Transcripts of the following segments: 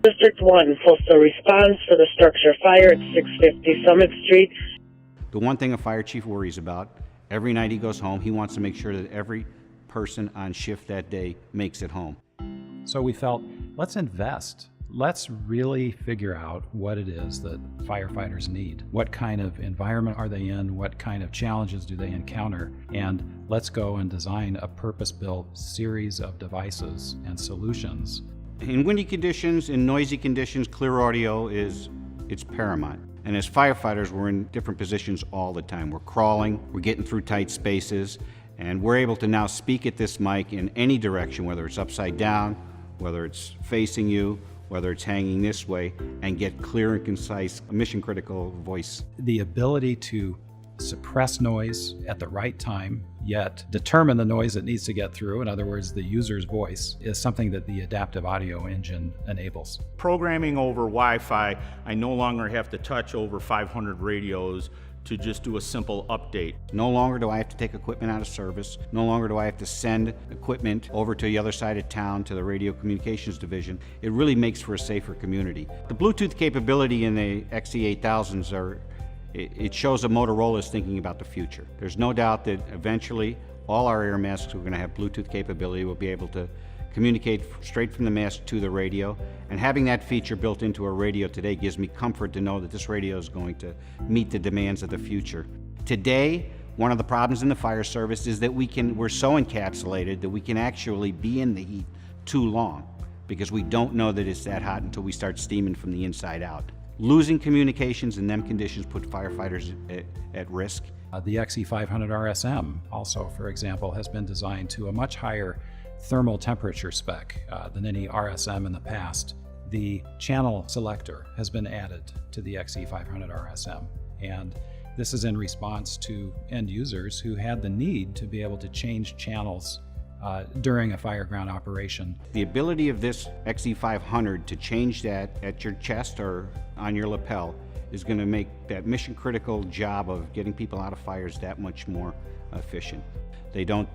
District 1, postal response for the structure fire at 650 Summit Street. The one thing a fire chief worries about, every night he goes home, he wants to make sure that every person on shift that day makes it home. So we felt, let's invest. Let's really figure out what it is that firefighters need. What kind of environment are they in? What kind of challenges do they encounter? And let's go and design a purpose-built series of devices and solutions. In windy conditions, in noisy conditions, clear audio it's paramount. And as firefighters, we're in different positions all the time. We're crawling, we're getting through tight spaces, and we're able to now speak at this mic in any direction, whether it's upside down, whether it's facing you, whether it's hanging this way, and get clear and concise, mission-critical voice. The ability to suppress noise at the right time, yet determine the noise that needs to get through, in other words, the user's voice, is something that the adaptive audio engine enables. Programming over Wi-Fi, I no longer have to touch over 500 radios to just do a simple update. No longer do I have to take equipment out of service. No longer do I have to send equipment over to the other side of town to the radio communications division. It really makes for a safer community. The Bluetooth capability in the XE500s it shows that Motorola is thinking about the future. There's no doubt that eventually all our air masks are going to have Bluetooth capability. We'll be able to communicate straight from the mask to the radio, and having that feature built into a radio today gives me comfort to know that this radio is going to meet the demands of the future. Today, one of the problems in the fire service is that we're so encapsulated that we can actually be in the heat too long because we don't know that it's that hot until we start steaming from the inside out. Losing communications in them conditions put firefighters at risk. The XE500 RSM also, for example, has been designed to a much higher thermal temperature spec than any RSM in the past. The channel selector has been added to the XE500 RSM, and this is in response to end users who had the need to be able to change channels during a fireground operation. The ability of this XE500 to change that at your chest or on your lapel is going to make that mission-critical job of getting people out of fires that much more efficient. They don't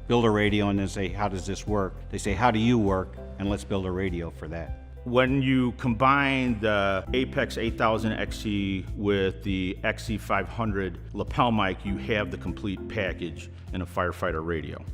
build a radio and then say, how does this work? They say, how do you work? And let's build a radio for that. When you combine the APX 8000XE with the XE500 lapel mic, you have the complete package in a firefighter radio.